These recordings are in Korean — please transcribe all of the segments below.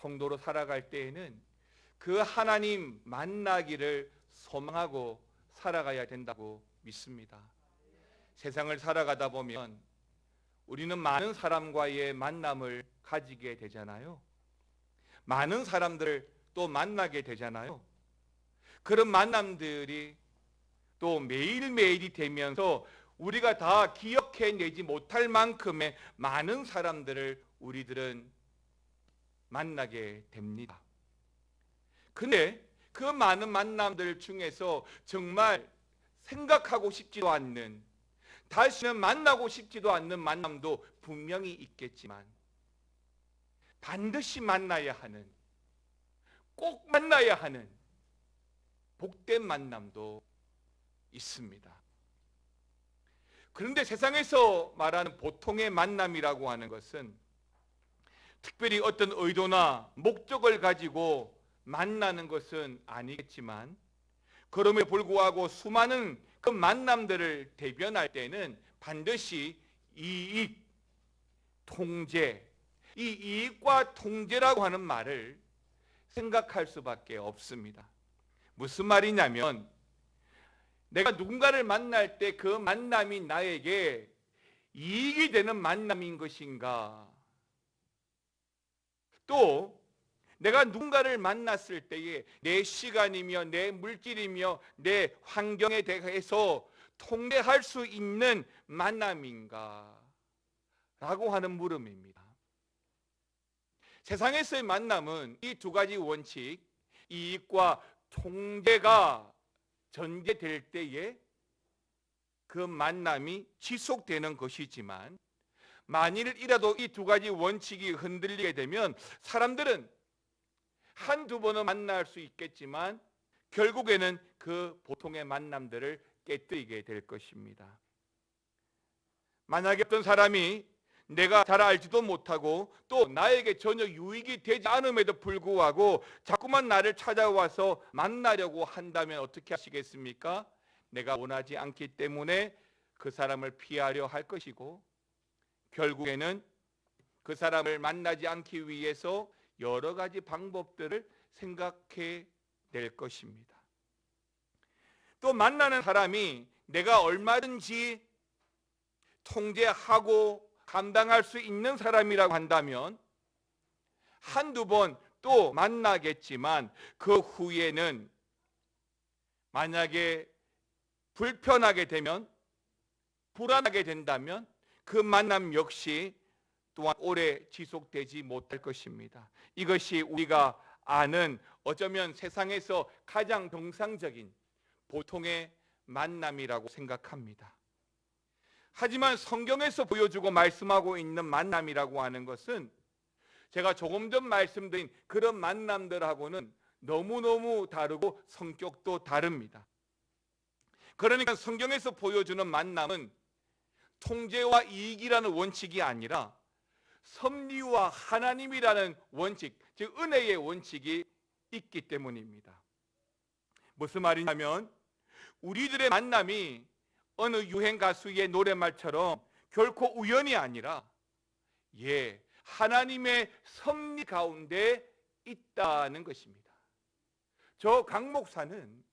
성도로 살아갈 때에는 그 하나님 만나기를 소망하고 살아가야 된다고 믿습니다. 세상을 살아가다 보면 우리는 많은 사람과의 만남을 가지게 되잖아요. 많은 사람들을 또 만나게 되잖아요. 그런 만남들이 또 매일매일이 되면서 우리가 다 기억해내지 못할 만큼의 많은 사람들을 우리들은 만나게 됩니다. 근데 그 많은 만남들 중에서 정말 생각하고 싶지도 않는, 다시는 만나고 싶지도 않는 만남도 분명히 있겠지만 반드시 만나야 하는, 꼭 만나야 하는 복된 만남도 있습니다. 그런데 세상에서 말하는 보통의 만남이라고 하는 것은 특별히 어떤 의도나 목적을 가지고 만나는 것은 아니겠지만, 그럼에도 불구하고 수많은 그 만남들을 대변할 때는 반드시 이익, 통제, 이 이익과 통제라고 하는 말을 생각할 수밖에 없습니다. 무슨 말이냐면, 내가 누군가를 만날 때 그 만남이 나에게 이익이 되는 만남인 것인가, 또 내가 누군가를 만났을 때에 내 시간이며 내 물질이며 내 환경에 대해서 통제할 수 있는 만남인가 라고 하는 물음입니다. 세상에서의 만남은 이 두 가지 원칙, 이익과 통제가 전제될 때에 그 만남이 지속되는 것이지만, 만일이라도 이 두 가지 원칙이 흔들리게 되면 사람들은 한두 번은 만날 수 있겠지만 결국에는 그 보통의 만남들을 깨뜨리게 될 것입니다. 만약에 어떤 사람이 내가 잘 알지도 못하고 또 나에게 전혀 유익이 되지 않음에도 불구하고 자꾸만 나를 찾아와서 만나려고 한다면 어떻게 하시겠습니까? 내가 원하지 않기 때문에 그 사람을 피하려 할 것이고, 결국에는 그 사람을 만나지 않기 위해서 여러 가지 방법들을 생각해 낼 것입니다. 또 만나는 사람이 내가 얼마든지 통제하고 감당할 수 있는 사람이라고 한다면 한두 번 또 만나겠지만, 그 후에는 만약에 불편하게 되면, 불안하게 된다면 그 만남 역시 또한 오래 지속되지 못할 것입니다. 이것이 우리가 아는, 어쩌면 세상에서 가장 정상적인 보통의 만남이라고 생각합니다. 하지만 성경에서 보여주고 말씀하고 있는 만남이라고 하는 것은 제가 조금 전 말씀드린 그런 만남들하고는 너무너무 다르고 성격도 다릅니다. 그러니까 성경에서 보여주는 만남은 통제와 이익이라는 원칙이 아니라 섭리와 하나님이라는 원칙, 즉 은혜의 원칙이 있기 때문입니다. 무슨 말이냐면, 우리들의 만남이 어느 유행 가수의 노랫말처럼 결코 우연이 아니라 하나님의 섭리 가운데 있다는 것입니다. 저 강 목사는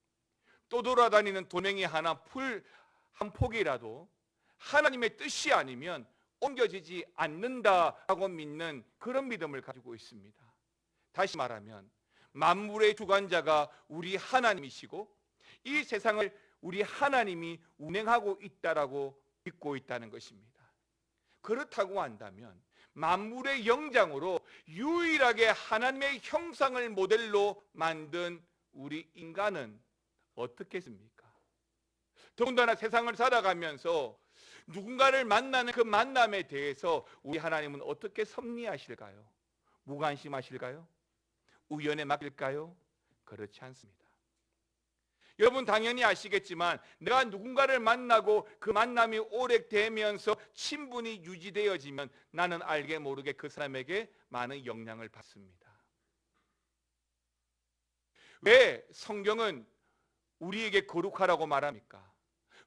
또 돌아다니는 도냉이 하나, 풀 한 폭이라도 하나님의 뜻이 아니면 옮겨지지 않는다라고 믿는 그런 믿음을 가지고 있습니다. 다시 말하면 만물의 주관자가 우리 하나님이시고 이 세상을 우리 하나님이 운행하고 있다라고 믿고 있다는 것입니다. 그렇다고 한다면 만물의 영장으로 유일하게 하나님의 형상을 모델로 만든 우리 인간은 어떻겠습니까? 더군다나 세상을 살아가면서 누군가를 만나는 그 만남에 대해서 우리 하나님은 어떻게 섭리하실까요? 무관심하실까요? 우연에 맡길까요? 그렇지 않습니다. 여러분 당연히 아시겠지만, 내가 누군가를 만나고 그 만남이 오래되면서 친분이 유지되어지면 나는 알게 모르게 그 사람에게 많은 영향을 받습니다. 왜 성경은 우리에게 거룩하라고 말합니까?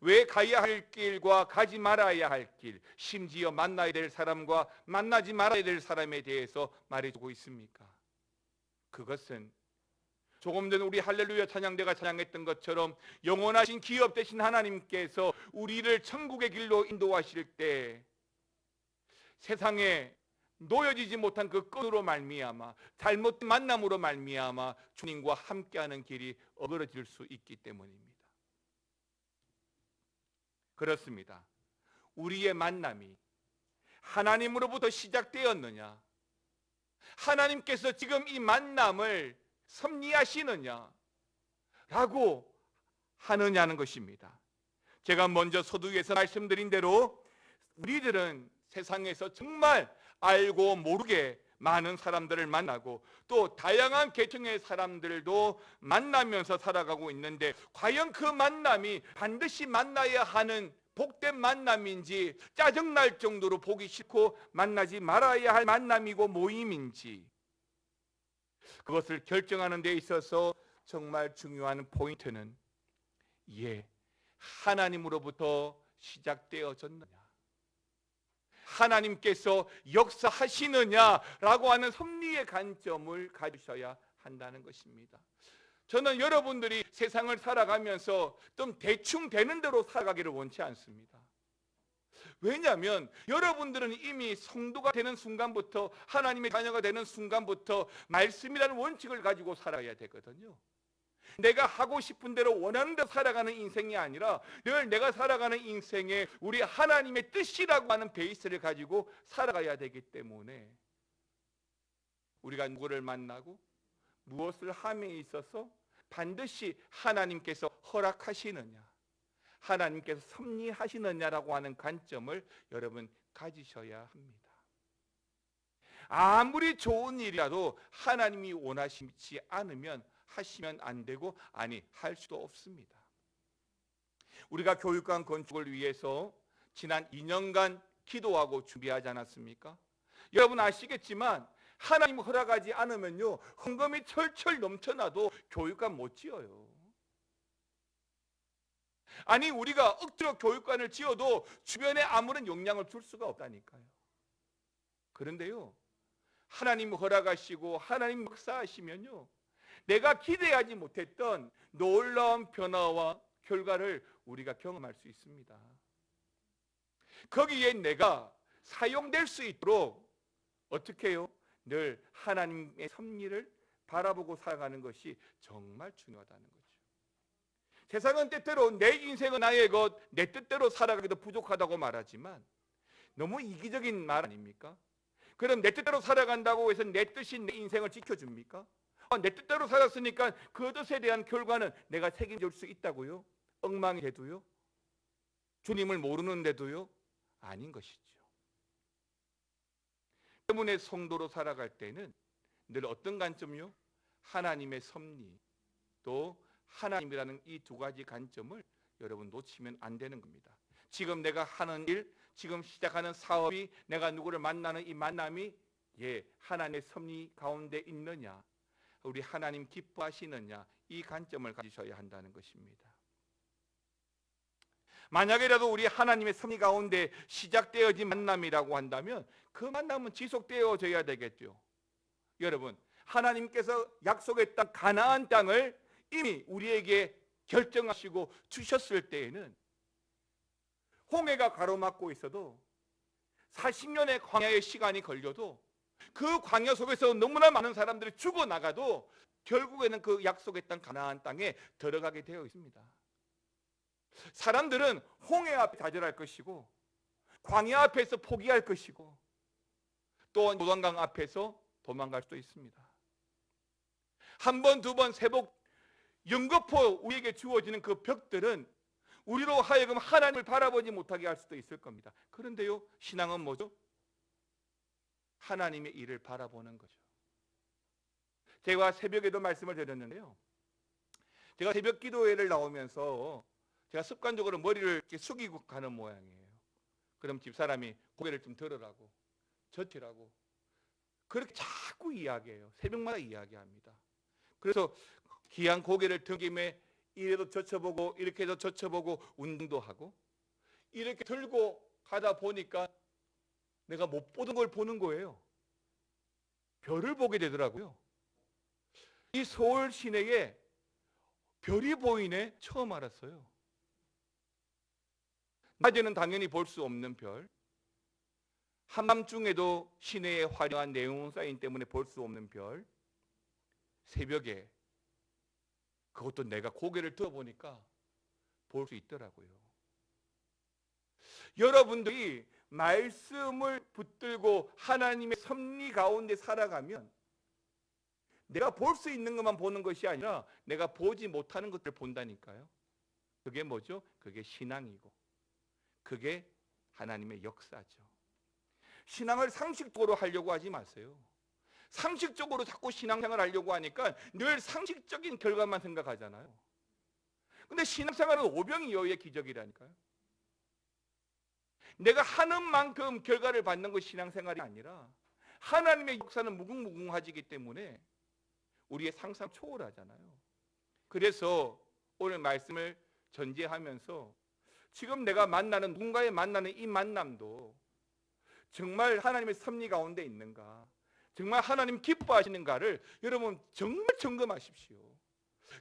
왜 가야 할 길과 가지 말아야 할 길, 심지어 만나야 될 사람과 만나지 말아야 될 사람에 대해서 말해주고 있습니까? 그것은 조금 전에 우리 할렐루야 찬양대가 찬양했던 것처럼 영원하신 기업 되신 하나님께서 우리를 천국의 길로 인도하실 때 세상에 놓여지지 못한 그 끈으로 말미암아 잘못된 만남으로 말미암아 주님과 함께하는 길이 어그러질 수 있기 때문입니다. 그렇습니다. 우리의 만남이 하나님으로부터 시작되었느냐, 하나님께서 지금 이 만남을 섭리하시느냐 라고 하느냐는 것입니다. 제가 먼저 서두에서 말씀드린 대로 우리들은 세상에서 정말 알고 모르게 많은 사람들을 만나고 또 다양한 계층의 사람들도 만나면서 살아가고 있는데, 과연 그 만남이 반드시 만나야 하는 복된 만남인지, 짜증날 정도로 보기 싫고 만나지 말아야 할 만남이고 모임인지, 그것을 결정하는 데 있어서 정말 중요한 포인트는 하나님으로부터 시작되어졌느냐, 하나님께서 역사하시느냐라고 하는 섭리의 관점을 가지셔야 한다는 것입니다. 저는 여러분들이 세상을 살아가면서 좀 대충 되는 대로 살아가기를 원치 않습니다. 왜냐하면 여러분들은 이미 성도가 되는 순간부터, 하나님의 자녀가 되는 순간부터 말씀이라는 원칙을 가지고 살아야 되거든요. 내가 하고 싶은 대로 원하는 대로 살아가는 인생이 아니라 늘 내가 살아가는 인생에 우리 하나님의 뜻이라고 하는 베이스를 가지고 살아가야 되기 때문에 우리가 누구를 만나고 무엇을 함에 있어서 반드시 하나님께서 허락하시느냐, 하나님께서 섭리하시느냐라고 하는 관점을 여러분 가지셔야 합니다. 아무리 좋은 일이라도 하나님이 원하시지 않으면 하시면 안 되고, 아니 할 수도 없습니다. 우리가 교육관 건축을 위해서 지난 2년간 기도하고 준비하지 않았습니까? 여러분 아시겠지만 하나님 허락하지 않으면요, 헌금이 철철 넘쳐나도 교육관 못 지어요. 아니 우리가 억지로 교육관을 지어도 주변에 아무런 영향을 줄 수가 없다니까요. 그런데요, 하나님 허락하시고 하나님 역사하시면요, 내가 기대하지 못했던 놀라운 변화와 결과를 우리가 경험할 수 있습니다. 거기에 내가 사용될 수 있도록 어떻게 해요? 늘 하나님의 섭리를 바라보고 살아가는 것이 정말 중요하다는 거죠. 세상은 때때로 내 인생은 나의 것, 내 뜻대로 살아가기도 부족하다고 말하지만 너무 이기적인 말 아닙니까? 그럼 내 뜻대로 살아간다고 해서 내 뜻이 내 인생을 지켜줍니까? 내 뜻대로 살았으니까 그 뜻에 대한 결과는 내가 책임질 수 있다고요? 엉망이 돼도요? 주님을 모르는데도요? 아닌 것이죠. 때문에 성도로 살아갈 때는 늘 어떤 관점이요? 하나님의 섭리, 또 하나님이라는 이 두 가지 관점을 여러분 놓치면 안 되는 겁니다. 지금 내가 하는 일, 지금 시작하는 사업이, 내가 누구를 만나는 이 만남이 하나님의 섭리 가운데 있느냐, 우리 하나님 기뻐하시느냐, 이 관점을 가지셔야 한다는 것입니다. 만약에라도 우리 하나님의 섭리 가운데 시작되어진 만남이라고 한다면 그 만남은 지속되어져야 되겠죠. 여러분, 하나님께서 약속했던 가나안 땅을 이미 우리에게 결정하시고 주셨을 때에는 홍해가 가로막고 있어도 40년의 광야의 시간이 걸려도 그 광야 속에서 너무나 많은 사람들이 죽어나가도 결국에는 그 약속했던 가나안 땅에 들어가게 되어 있습니다. 사람들은 홍해 앞에 좌절할 것이고, 광야 앞에서 포기할 것이고, 또 요단강 앞에서 도망갈 수도 있습니다. 한 번, 두 번, 세 번 연거푸 우리에게 주어지는 그 벽들은 우리로 하여금 하나님을 바라보지 못하게 할 수도 있을 겁니다. 그런데요, 신앙은 뭐죠? 하나님의 일을 바라보는 거죠. 제가 새벽에도 말씀을 드렸는데요, 제가 새벽 기도회를 나오면서 제가 습관적으로 머리를 이렇게 숙이고 가는 모양이에요. 그럼 집사람이 고개를 좀 들으라고, 젖히라고 그렇게 자꾸 이야기해요. 새벽마다 이야기합니다. 그래서 귀한 고개를 든 김에 이래도 젖혀보고 이렇게도 젖혀보고 운동도 하고, 이렇게 들고 가다 보니까 내가 못 보던 걸 보는 거예요. 별을 보게 되더라고요. 이 서울 시내에 별이 보이네 처음 알았어요. 낮에는 당연히 볼 수 없는 별, 한밤중에도 시내에 화려한 네온 사인 때문에 볼 수 없는 별, 새벽에 그것도 내가 고개를 들어보니까 볼 수 있더라고요. 여러분들이 말씀을 붙들고 하나님의 섭리 가운데 살아가면 내가 볼 수 있는 것만 보는 것이 아니라 내가 보지 못하는 것들을 본다니까요. 그게 뭐죠? 그게 신앙이고 그게 하나님의 역사죠. 신앙을 상식적으로 하려고 하지 마세요. 상식적으로 자꾸 신앙생활을 하려고 하니까 늘 상식적인 결과만 생각하잖아요. 근데 신앙생활은 오병이어의 기적이라니까요. 내가 하는 만큼 결과를 받는 것이 신앙생활이 아니라 하나님의 역사는 무궁무궁하지기 때문에 우리의 상상 초월하잖아요. 그래서 오늘 말씀을 전제하면서 지금 내가 만나는 누군가의 만나는 이 만남도 정말 하나님의 섭리 가운데 있는가, 정말 하나님 기뻐하시는가를 여러분 정말 점검하십시오.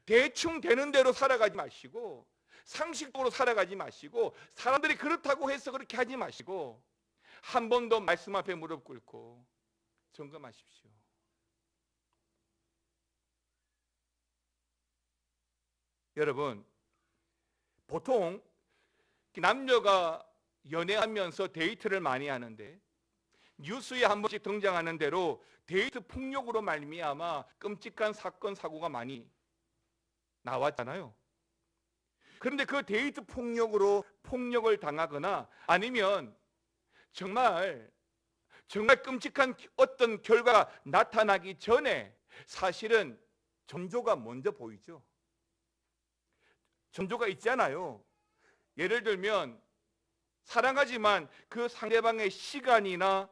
대충 되는 대로 살아가지 마시고 상식적으로 살아가지 마시고 사람들이 그렇다고 해서 그렇게 하지 마시고 한 번 더 말씀 앞에 무릎 꿇고 점검하십시오. 여러분, 보통 남녀가 연애하면서 데이트를 많이 하는데 뉴스에 한 번씩 등장하는 대로 데이트 폭력으로 말미암아 끔찍한 사건 사고가 많이 나왔잖아요. 그런데 그 데이트 폭력으로 폭력을 당하거나 아니면 정말 끔찍한 어떤 결과가 나타나기 전에 사실은 전조가 먼저 보이죠. 전조가 있잖아요. 예를 들면 사랑하지만 그 상대방의 시간이나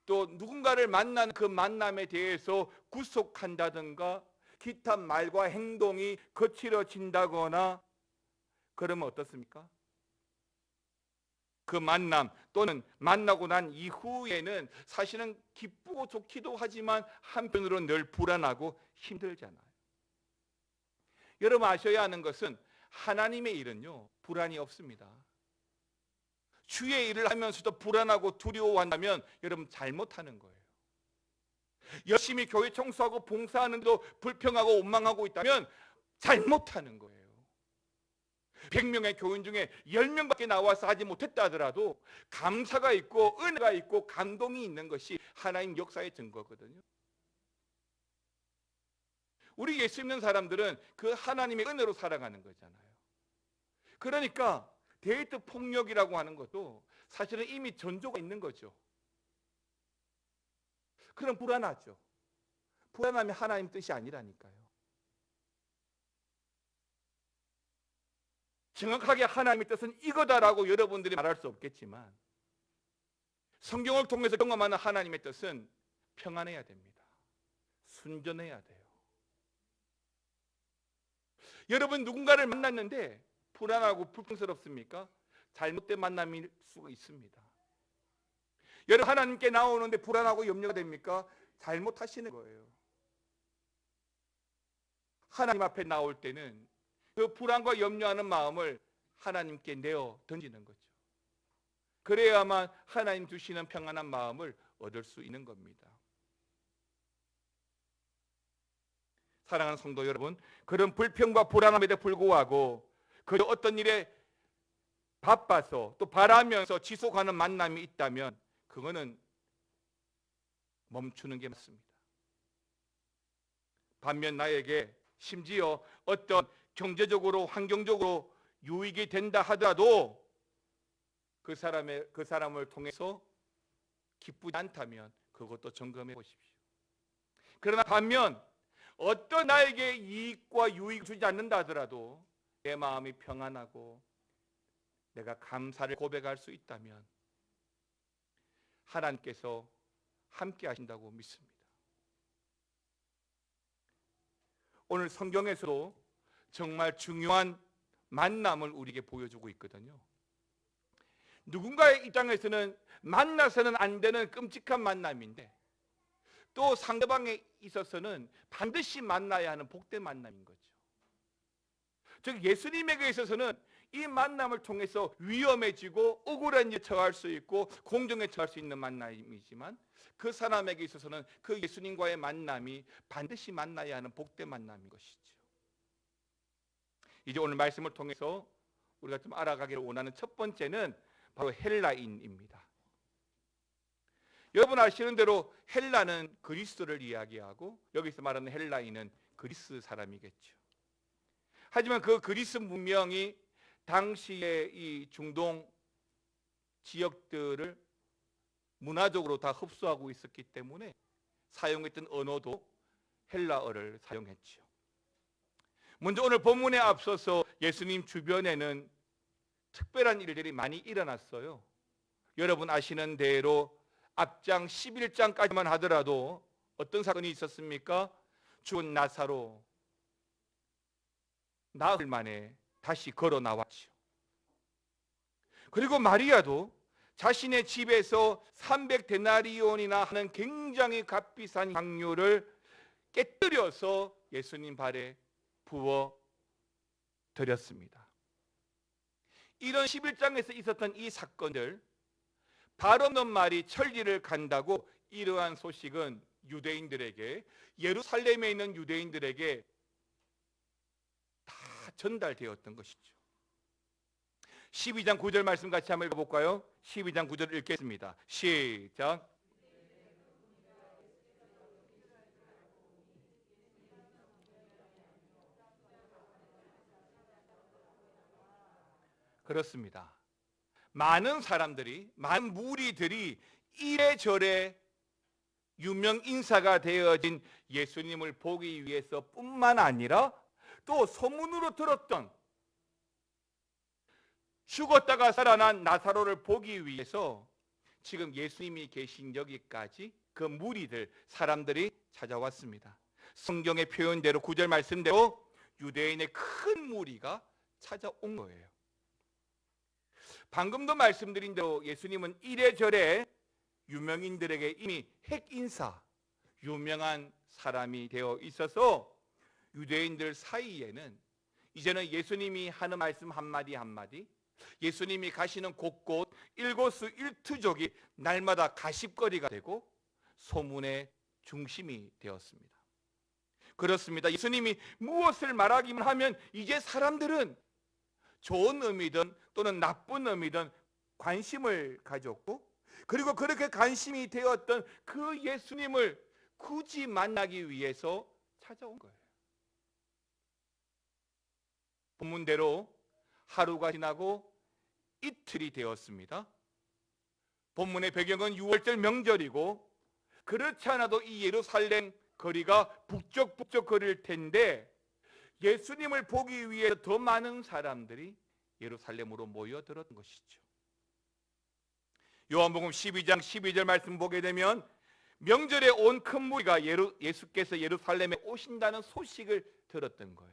또 누군가를 만나는 그 만남에 대해서 구속한다든가 기타 말과 행동이 거칠어진다거나 그러면 어떻습니까? 그 만남 또는 만나고 난 이후에는 사실은 기쁘고 좋기도 하지만 한편으로는 늘 불안하고 힘들잖아요. 여러분 아셔야 하는 것은 하나님의 일은요 불안이 없습니다. 주의 일을 하면서도 불안하고 두려워한다면 여러분 잘못하는 거예요. 열심히 교회 청소하고 봉사하는데도 불평하고 원망하고 있다면 잘못하는 거예요. 100명의 교인 중에 10명밖에 나와서 하지 못했다 하더라도 감사가 있고 은혜가 있고 감동이 있는 것이 하나님 역사의 증거거든요. 우리 예수 믿는 사람들은 그 하나님의 은혜로 살아가는 거잖아요. 그러니까 데이트 폭력이라고 하는 것도 사실은 이미 전조가 있는 거죠. 그럼 불안하죠. 불안하면 하나님 뜻이 아니라니까요. 정확하게 하나님의 뜻은 이거다라고 여러분들이 말할 수 없겠지만 성경을 통해서 경험하는 하나님의 뜻은 평안해야 됩니다. 순전해야 돼요. 여러분 누군가를 만났는데 불안하고 불평스럽습니까? 잘못된 만남일 수가 있습니다. 여러분 하나님께 나오는데 불안하고 염려가 됩니까? 잘못하시는 거예요. 하나님 앞에 나올 때는 그 불안과 염려하는 마음을 하나님께 내어 던지는 거죠. 그래야만 하나님 주시는 평안한 마음을 얻을 수 있는 겁니다. 사랑하는 성도 여러분, 그런 불평과 불안함에도 불구하고 그저 어떤 일에 바빠서 또 바라면서 지속하는 만남이 있다면 그거는 멈추는 게 맞습니다. 반면 나에게 심지어 어떤 경제적으로 환경적으로 유익이 된다 하더라도 그 사람을 통해서 기쁘지 않다면 그것도 점검해 보십시오. 그러나 반면 어떤 나에게 이익과 유익을 주지 않는다 하더라도 내 마음이 평안하고 내가 감사를 고백할 수 있다면 하나님께서 함께 하신다고 믿습니다. 오늘 성경에서도 정말 중요한 만남을 우리에게 보여주고 있거든요. 누군가의 입장에서는 만나서는 안 되는 끔찍한 만남인데 또 상대방에 있어서는 반드시 만나야 하는 복된 만남인 거죠. 즉 예수님에게 있어서는 이 만남을 통해서 위험해지고 억울한 일에 처할 수 있고 공정에 처할 수 있는 만남이지만, 그 사람에게 있어서는 그 예수님과의 만남이 반드시 만나야 하는 복된 만남인 것이죠. 이제 오늘 말씀을 통해서 우리가 좀 알아가기를 원하는 첫 번째는 바로 헬라인입니다. 여러분 아시는 대로 헬라는 그리스도를 이야기하고, 여기서 말하는 헬라인은 그리스 사람이겠죠. 하지만 그 그리스 문명이 당시의 이 중동 지역들을 문화적으로 다 흡수하고 있었기 때문에 사용했던 언어도 헬라어를 사용했죠. 먼저 오늘 본문에 앞서서 예수님 주변에는 특별한 일들이 많이 일어났어요. 여러분 아시는 대로 앞장 11장까지만 하더라도 어떤 사건이 있었습니까? 죽은 나사로 나흘 만에 다시 걸어 나왔죠. 그리고 마리아도 자신의 집에서 300데나리온이나 하는 굉장히 값비싼 향료를 깨뜨려서 예수님 발에 부어 드렸습니다. 이런 11장에서 있었던 이 사건들, 발 없는 말이 천리를 간다고 이러한 소식은 유대인들에게, 예루살렘에 있는 유대인들에게 다 전달되었던 것이죠. 12장 9절 말씀 같이 한번 읽어볼까요? 12장 9절 읽겠습니다. 시작. 그렇습니다. 많은 사람들이, 많은 무리들이 이래저래 유명 인사가 되어진 예수님을 보기 위해서 뿐만 아니라 또 소문으로 들었던 죽었다가 살아난 나사로를 보기 위해서 지금 예수님이 계신 여기까지 그 무리들, 사람들이 찾아왔습니다. 성경의 표현대로 9절 말씀대로 유대인의 큰 무리가 찾아온 거예요. 방금도 말씀드린 대로 예수님은 이래저래 유명인들에게 이미 핵인사, 유명한 사람이 되어 있어서 유대인들 사이에는 이제는 예수님이 하는 말씀 한마디 한마디, 예수님이 가시는 곳곳 일거수 일투족이 날마다 가십거리가 되고 소문의 중심이 되었습니다. 그렇습니다. 예수님이 무엇을 말하기만 하면 이제 사람들은 좋은 의미든 또는 나쁜 의미든 관심을 가졌고, 그리고 그렇게 관심이 되었던 그 예수님을 굳이 만나기 위해서 찾아온 거예요. 본문대로 하루가 지나고 이틀이 되었습니다. 본문의 배경은 6월절 명절이고, 그렇지 않아도 이 예루살렘 거리가 북적북적 거릴 텐데 예수님을 보기 위해 더 많은 사람들이 예루살렘으로 모여들었던 것이죠. 요한복음 12장 12절 말씀 보게 되면 명절에 온 큰 무리가 예수께서 예루살렘에 오신다는 소식을 들었던 거예요.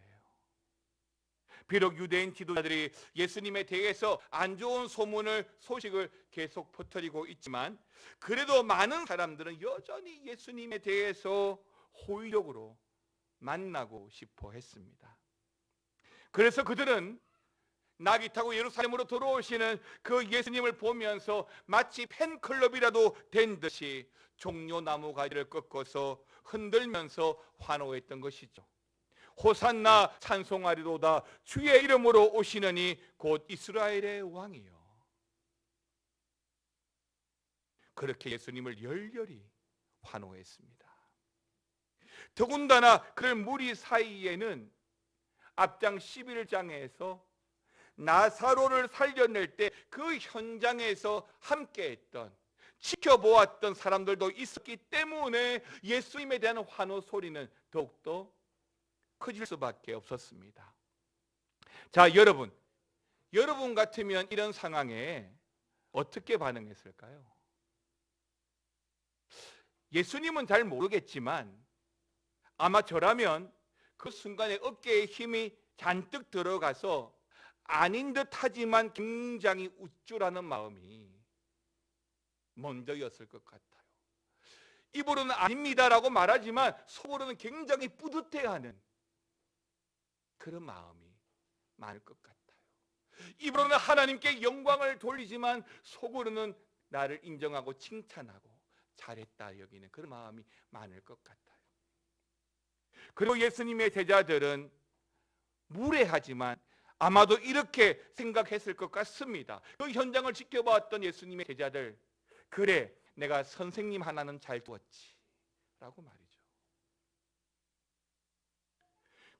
비록 유대인 지도자들이 예수님에 대해서 안 좋은 소식을 계속 퍼뜨리고 있지만, 그래도 많은 사람들은 여전히 예수님에 대해서 호의적으로 만나고 싶어 했습니다. 그래서 그들은 낙이 타고 예루살렘으로 들어오시는 그 예수님을 보면서 마치 팬클럽이라도 된 듯이 종려나무 가지를 꺾어서 흔들면서 환호했던 것이죠. 호산나 찬송하리로다, 주의 이름으로 오시느니 곧 이스라엘의 왕이요. 그렇게 예수님을 열렬히 환호했습니다. 더군다나 그 무리 사이에는 앞장 11장에서 나사로를 살려낼 때 그 현장에서 함께했던, 지켜보았던 사람들도 있었기 때문에 예수님에 대한 환호 소리는 더욱더 커질 수밖에 없었습니다. 자, 여러분 같으면 이런 상황에 어떻게 반응했을까요? 예수님은 잘 모르겠지만 아마 저라면 그 순간에 어깨에 힘이 잔뜩 들어가서 아닌 듯 하지만 굉장히 우쭐하는 마음이 먼저였을 것 같아요. 입으로는 아닙니다라고 말하지만 속으로는 굉장히 뿌듯해하는 그런 마음이 많을 것 같아요. 입으로는 하나님께 영광을 돌리지만 속으로는 나를 인정하고 칭찬하고 잘했다 여기는 그런 마음이 많을 것 같아요. 그리고 예수님의 제자들은 무례하지만 아마도 이렇게 생각했을 것 같습니다. 그 현장을 지켜봤던 예수님의 제자들, 그래 내가 선생님 하나는 잘 두었지 라고 말이죠.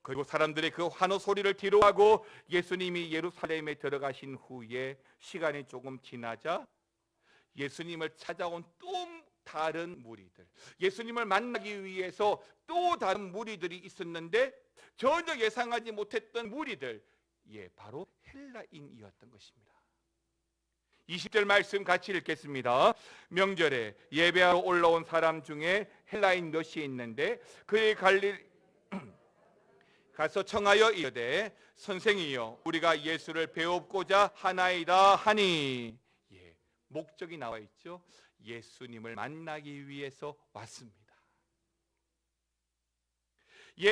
그리고 사람들의 그 환호 소리를 뒤로하고 예수님이 예루살렘에 들어가신 후에 시간이 조금 지나자 예수님을 찾아온 또 다른 무리들, 예수님을 만나기 위해서 또 다른 무리들이 있었는데 전혀 예상하지 못했던 무리들, 바로 헬라인이었던 것입니다. 20절 말씀 같이 읽겠습니다. 명절에 예배하러 올라온 사람 중에 헬라인 몇이 있는데 그의 갈릴 가서 청하여 이르되 선생이여 우리가 예수를 배웁고자 하나이다 하니, 목적이 나와 있죠. 예수님을 만나기 위해서 왔습니다.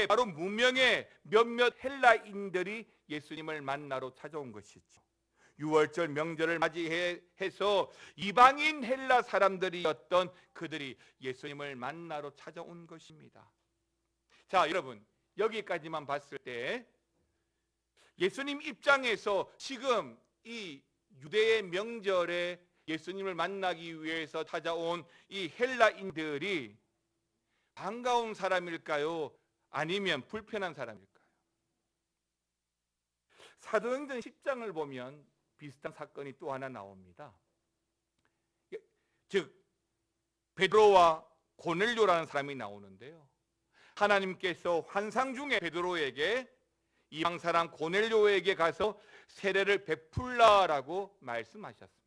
바로 무명의 몇몇 헬라인들이 예수님을 만나러 찾아온 것이죠. 6월절 명절을 맞이해서 이방인 헬라 사람들이었던 그들이 예수님을 만나러 찾아온 것입니다. 자, 여러분, 여기까지만 봤을 때 예수님 입장에서 지금 이 유대의 명절에 예수님을 만나기 위해서 찾아온 이 헬라인들이 반가운 사람일까요? 아니면 불편한 사람일까요? 사도행전 10장을 보면 비슷한 사건이 또 하나 나옵니다. 즉 베드로와 고넬료라는 사람이 나오는데요, 하나님께서 환상 중에 베드로에게 이방 사람 고넬료에게 가서 세례를 베풀라라고 말씀하셨습니다.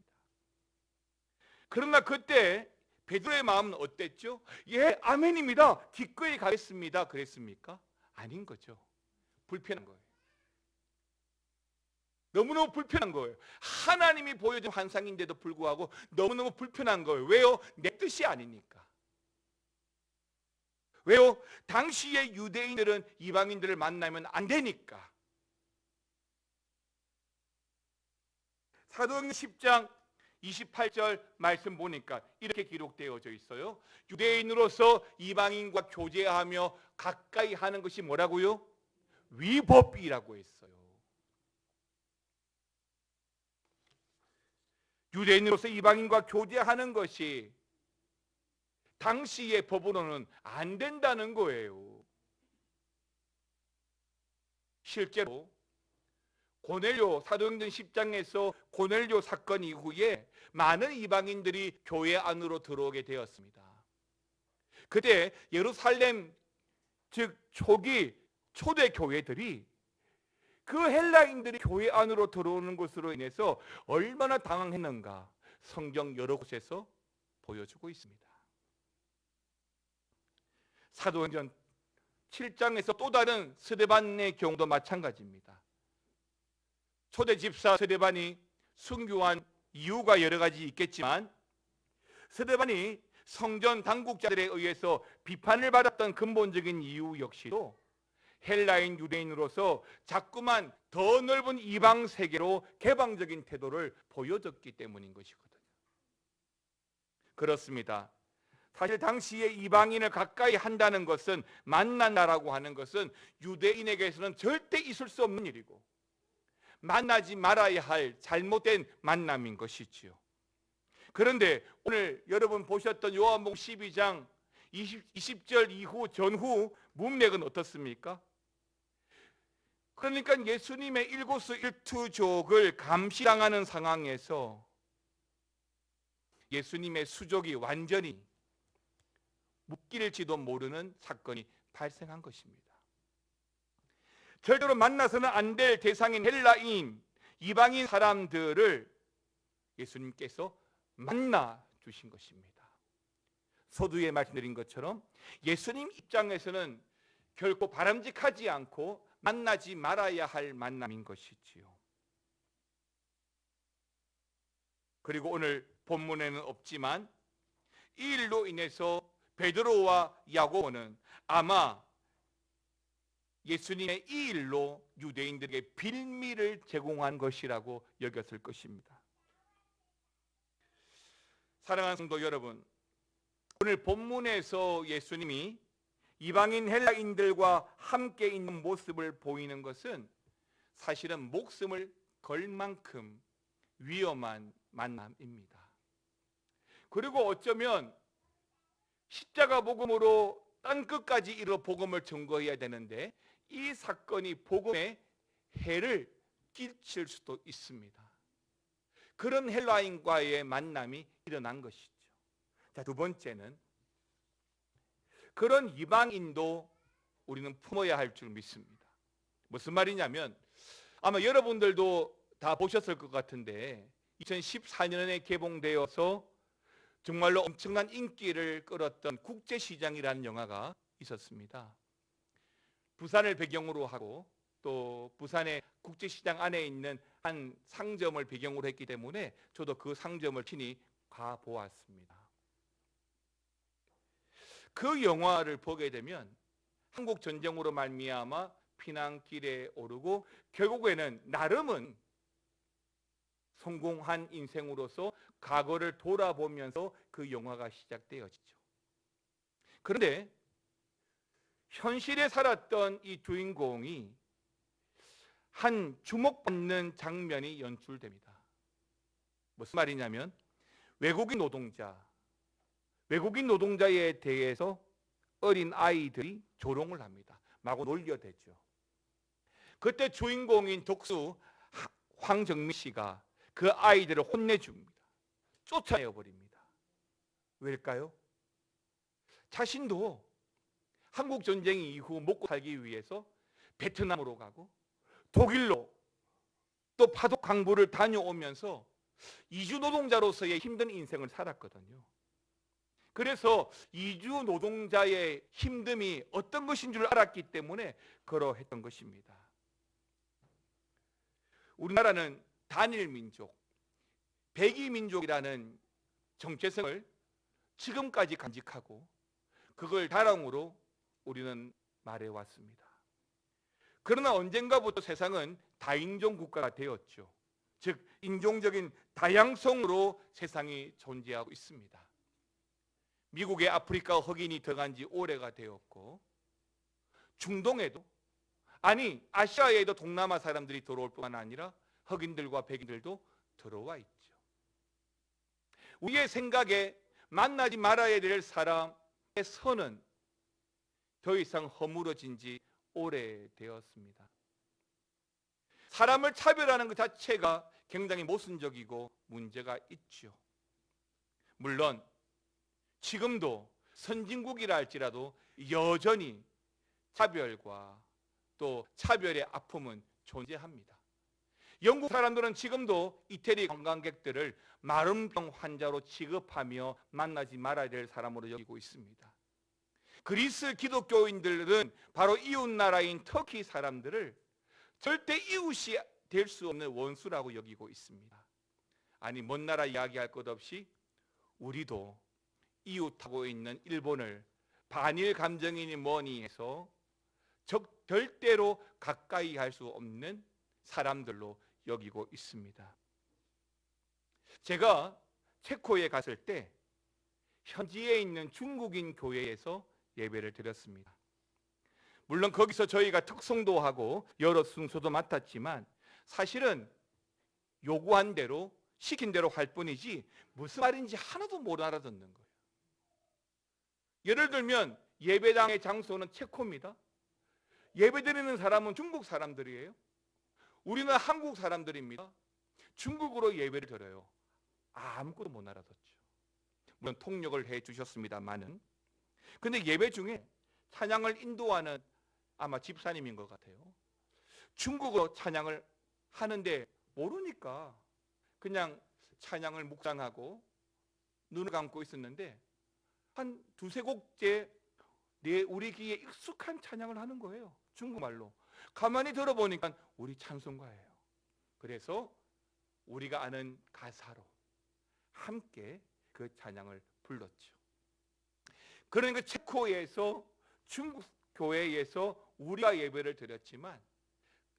그러나 그때 베드로의 마음은 어땠죠? 아멘입니다, 기꺼이 가겠습니다 그랬습니까? 아닌 거죠. 불편한 거예요. 너무너무 불편한 거예요. 하나님이 보여준 환상인데도 불구하고 너무너무 불편한 거예요. 왜요? 내 뜻이 아니니까. 왜요? 당시의 유대인들은 이방인들을 만나면 안 되니까. 사도행전 10장 28절 말씀 보니까 이렇게 기록되어져 있어요. 유대인으로서 이방인과 교제하며 가까이 하는 것이 뭐라고요? 위법이라고 했어요. 유대인으로서 이방인과 교제하는 것이 당시의 법으로는 안 된다는 거예요. 실제로 고넬료, 사도행전 10장에서 고넬료 사건 이후에 많은 이방인들이 교회 안으로 들어오게 되었습니다. 그때 예루살렘, 즉 초기 초대 교회들이 그 헬라인들이 교회 안으로 들어오는 것으로 인해서 얼마나 당황했는가 성경 여러 곳에서 보여주고 있습니다. 사도행전 7장에서 또 다른 스데반의 경우도 마찬가지입니다. 초대 집사 스데반이 순교한 이유가 여러 가지 있겠지만 스데반이 성전 당국자들에 의해서 비판을 받았던 근본적인 이유 역시도 헬라인 유대인으로서 자꾸만 더 넓은 이방 세계로 개방적인 태도를 보여줬기 때문인 것이거든요. 그렇습니다. 사실 당시에 이방인을 가까이 한다는 것은, 만난다라고 하는 것은 유대인에게서는 절대 있을 수 없는 일이고 만나지 말아야 할 잘못된 만남인 것이지요. 그런데 오늘 여러분 보셨던 요한복음 12장 20절 이후 전후 문맥은 어떻습니까? 그러니까 예수님의 일거수 일투족을 감시당하는 상황에서 예수님의 수족이 완전히 묶일지도 모르는 사건이 발생한 것입니다. 절대로 만나서는 안 될 대상인 헬라인, 이방인 사람들을 예수님께서 만나 주신 것입니다. 서두에 말씀드린 것처럼 예수님 입장에서는 결코 바람직하지 않고 만나지 말아야 할 만남인 것이지요. 그리고 오늘 본문에는 없지만 이 일로 인해서 베드로와 야고보는 아마 예수님의 이 일로 유대인들에게 빌미를 제공한 것이라고 여겼을 것입니다. 사랑하는 성도 여러분, 오늘 본문에서 예수님이 이방인 헬라인들과 함께 있는 모습을 보이는 것은 사실은 목숨을 걸 만큼 위험한 만남입니다. 그리고 어쩌면 십자가 복음으로 땅끝까지 이르러 복음을 증거해야 되는데 이 사건이 복음에 해를 끼칠 수도 있습니다. 그런 헬라인과의 만남이 일어난 것이죠. 자, 두 번째는 그런 이방인도 우리는 품어야 할 줄 믿습니다. 무슨 말이냐면 아마 여러분들도 다 보셨을 것 같은데 2014년에 개봉되어서 정말로 엄청난 인기를 끌었던 국제시장이라는 영화가 있었습니다. 부산을 배경으로 하고 또 부산의 국제시장 안에 있는 한 상점을 배경으로 했기 때문에 저도 그 상점을 친히 가보았습니다. 그 영화를 보게 되면 한국 전쟁으로 말미암아 피난길에 오르고 결국에는 나름은 성공한 인생으로서 과거를 돌아보면서 그 영화가 시작되어지죠. 그런데 현실에 살았던 이 주인공이 한 주목받는 장면이 연출됩니다. 무슨 말이냐면 외국인 노동자에 대해서 어린 아이들이 조롱을 합니다. 마구 놀려대죠. 그때 주인공인 덕수 황정민 씨가 그 아이들을 혼내줍니다. 쫓아내버립니다. 왜일까요? 자신도 한국 전쟁 이후 먹고 살기 위해서 베트남으로 가고 독일로 또 파독 강부를 다녀오면서 이주 노동자로서의 힘든 인생을 살았거든요. 그래서 이주 노동자의 힘듦이 어떤 것인 줄 알았기 때문에 그러했던 것입니다. 우리나라는 단일 민족, 백이 민족이라는 정체성을 지금까지 간직하고 그걸 자랑으로 우리는 말해왔습니다. 그러나 언젠가부터 세상은 다인종 국가가 되었죠. 즉 인종적인 다양성으로 세상이 존재하고 있습니다. 미국에 아프리카 흑인이 들어간 지 오래가 되었고 중동에도 아니 아시아에도 동남아 사람들이 들어올 뿐만 아니라 흑인들과 백인들도 들어와 있죠. 우리의 생각에 만나지 말아야 될 사람의 선은 더 이상 허물어진 지 오래되었습니다. 사람을 차별하는 것 자체가 굉장히 모순적이고 문제가 있죠. 물론 지금도 선진국이라 할지라도 여전히 차별과 또 차별의 아픔은 존재합니다. 영국 사람들은 지금도 이태리 관광객들을 마른병 환자로 취급하며 만나지 말아야 될 사람으로 여기고 있습니다. 그리스 기독교인들은 바로 이웃 나라인 터키 사람들을 절대 이웃이 될 수 없는 원수라고 여기고 있습니다. 아니 먼 나라 이야기할 것 없이 우리도 이웃하고 있는 일본을 반일 감정이니 뭐니 해서 절대로 가까이 할 수 없는 사람들로 여기고 있습니다. 제가 체코에 갔을 때 현지에 있는 중국인 교회에서 예배를 드렸습니다. 물론 거기서 저희가 특송도 하고 여러 순서도 맡았지만 사실은 요구한 대로 시킨 대로 할 뿐이지 무슨 말인지 하나도 못 알아듣는 거예요. 예를 들면 예배당의 장소는 체코입니다. 예배드리는 사람은 중국 사람들이에요. 우리는 한국 사람들입니다. 중국어로 예배를 드려요. 아무것도 못 알아듣죠. 물론 통역을 해 주셨습니다만은. 근데 예배 중에 찬양을 인도하는 아마 집사님인 것 같아요. 중국어 찬양을 하는데 모르니까 그냥 찬양을 묵상하고 눈을 감고 있었는데 한 두세 곡째 우리 귀에 익숙한 찬양을 하는 거예요. 중국말로. 가만히 들어보니까 우리 찬송가예요. 그래서 우리가 아는 가사로 함께 그 찬양을 불렀죠. 그러니까 체코에서 중국 교회에서 우리가 예배를 드렸지만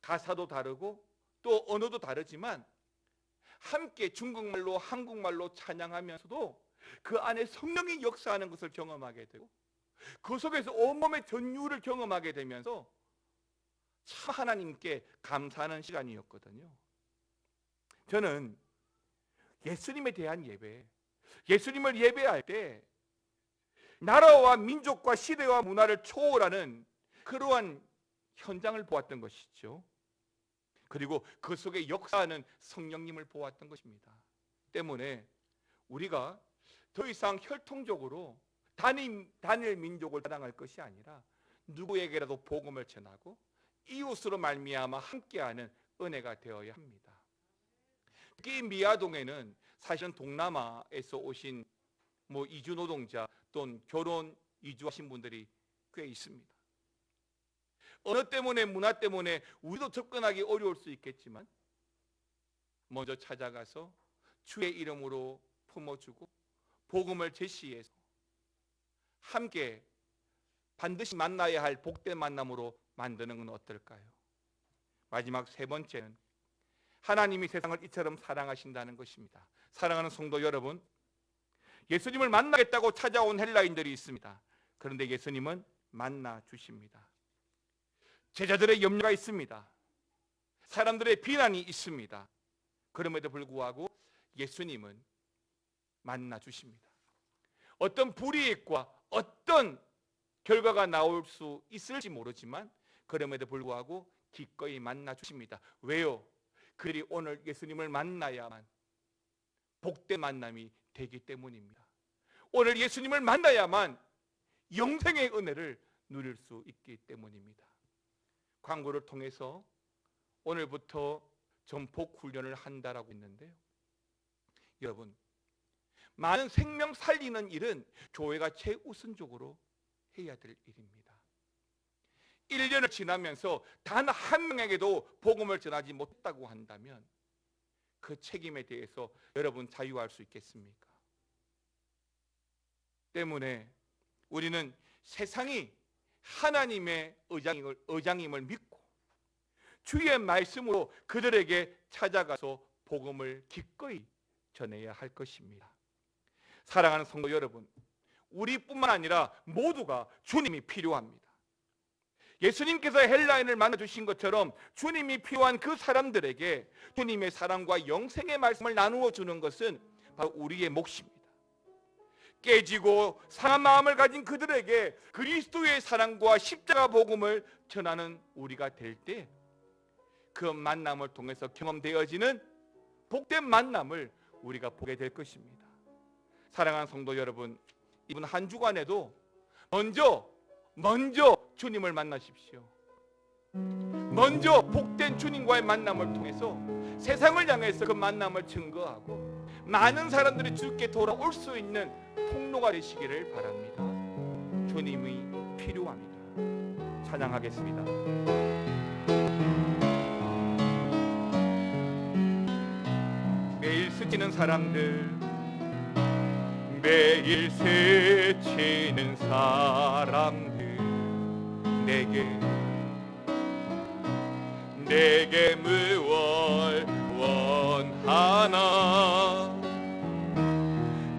가사도 다르고 또 언어도 다르지만 함께 중국말로 한국말로 찬양하면서도 그 안에 성령이 역사하는 것을 경험하게 되고 그 속에서 온몸의 전율을 경험하게 되면서 참 하나님께 감사하는 시간이었거든요. 저는 예수님에 대한 예배, 예수님을 예배할 때 나라와 민족과 시대와 문화를 초월하는 그러한 현장을 보았던 것이죠. 그리고 그 속에 역사하는 성령님을 보았던 것입니다. 때문에 우리가 더 이상 혈통적으로 단일 민족을 자랑할 것이 아니라 누구에게라도 복음을 전하고 이웃으로 말미암아 함께하는 은혜가 되어야 합니다. 특히 미아동에는 사실은 동남아에서 오신 이주 노동자 또는 결혼 이주하신 분들이 꽤 있습니다. 언어 때문에 문화 때문에 우리도 접근하기 어려울 수 있겠지만 먼저 찾아가서 주의 이름으로 품어주고 복음을 제시해서 함께 반드시 만나야 할 복된 만남으로 만드는 건 어떨까요? 마지막 세 번째는 하나님이 세상을 이처럼 사랑하신다는 것입니다. 사랑하는 성도 여러분, 예수님을 만나겠다고 찾아온 헬라인들이 있습니다. 그런데 예수님은 만나 주십니다. 제자들의 염려가 있습니다. 사람들의 비난이 있습니다. 그럼에도 불구하고 예수님은 만나 주십니다. 어떤 불이익과 어떤 결과가 나올 수 있을지 모르지만 그럼에도 불구하고 기꺼이 만나 주십니다. 왜요? 그들이 오늘 예수님을 만나야만 복된 만남이 되기 때문입니다. 오늘 예수님을 만나야만 영생의 은혜를 누릴 수 있기 때문입니다. 광고를 통해서 오늘부터 전폭 훈련을 한다라고 했는데요. 여러분, 많은 생명 살리는 일은 교회가 최우선적으로 해야 될 일입니다. 1년을 지나면서 단 한 명에게도 복음을 전하지 못했다고 한다면 그 책임에 대해서 여러분 자유할 수 있겠습니까? 때문에 우리는 세상이 하나님의 의장임을 믿고 주의 말씀으로 그들에게 찾아가서 복음을 기꺼이 전해야 할 것입니다. 사랑하는 성도 여러분, 우리뿐만 아니라 모두가 주님이 필요합니다. 예수님께서 헬라인을 만나주신 것처럼 주님이 필요한 그 사람들에게 주님의 사랑과 영생의 말씀을 나누어 주는 것은 바로 우리의 몫입니다. 깨지고 상한 마음을 가진 그들에게 그리스도의 사랑과 십자가 복음을 전하는 우리가 될 때 그 만남을 통해서 경험되어지는 복된 만남을 우리가 보게 될 것입니다. 사랑하는 성도 여러분, 이번 한 주간에도 먼저 주님을 만나십시오. 먼저 복된 주님과의 만남을 통해서 세상을 향해서 그 만남을 증거하고 많은 사람들이 주께 돌아올 수 있는 통로가 되시기를 바랍니다. 주님이 필요합니다. 찬양하겠습니다. 매일 스치는 사람들, 매일 스치는 사람들, 내게 무엇 원하나,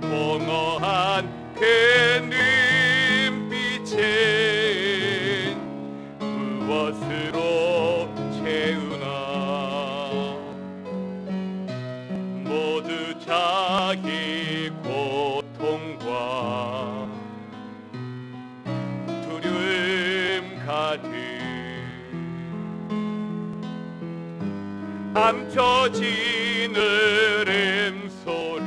공허한 그 눈빛은 무엇으로 채우나. 모두 자기 고통과 두려움 가득 감춰진 울음소리,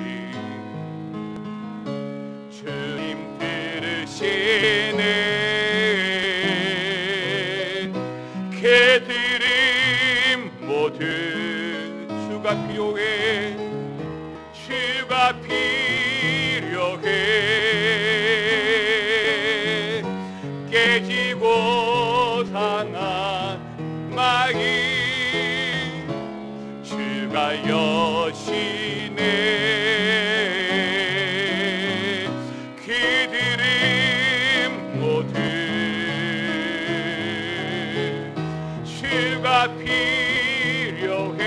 주님 들으시네. 그들은 모두 주가 필요해, 주가 필요해. 깨지고 상한 마음 주가 여시네. 그들은 주가 필요해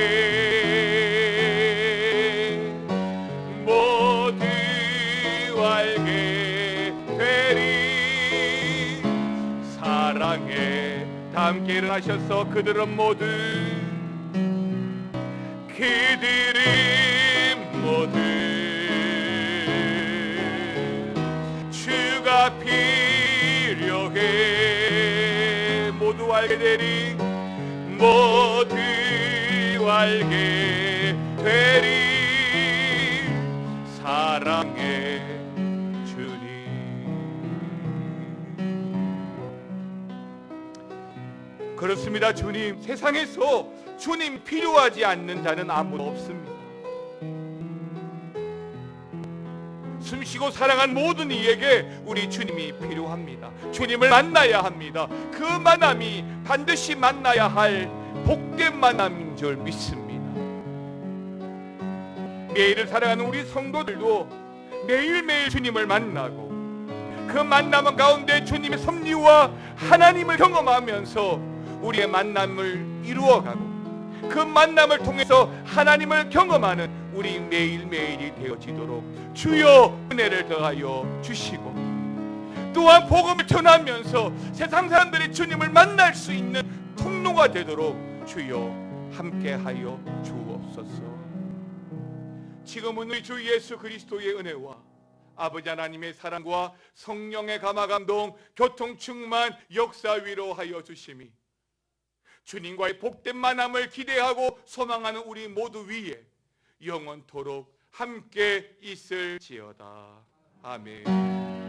모두 알게 되리 사랑에 함께 일어나셔서 그들은 모두 주가 필요해 모두 알게 되리 모두 알게 되리 사랑의 주님. 그렇습니다. 주님, 세상에서 주님 필요하지 않는 자는 아무도 없습니다. 숨쉬고 살아간 모든 이에게 우리 주님이 필요합니다. 주님을 만나야 합니다. 그 만남이 반드시 만나야 할 복된 만남인 줄 믿습니다. 매일을 살아가는 우리 성도들도 매일매일 주님을 만나고 그 만남 가운데 주님의 섭리와 하나님을 경험하면서 우리의 만남을 이루어가고 그 만남을 통해서 하나님을 경험하는 우리 매일매일이 되어지도록 주여 은혜를 더하여 주시고 또한 복음을 전하면서 세상 사람들이 주님을 만날 수 있는 통로가 되도록 주여 함께하여 주옵소서. 지금은 우리 주 예수 그리스도의 은혜와 아버지 하나님의 사랑과 성령의 감화감동 교통 충만 역사 위로하여 주심이 주님과의 복된 만남을 기대하고 소망하는 우리 모두 위에 영원토록 함께 있을지어다. 아멘.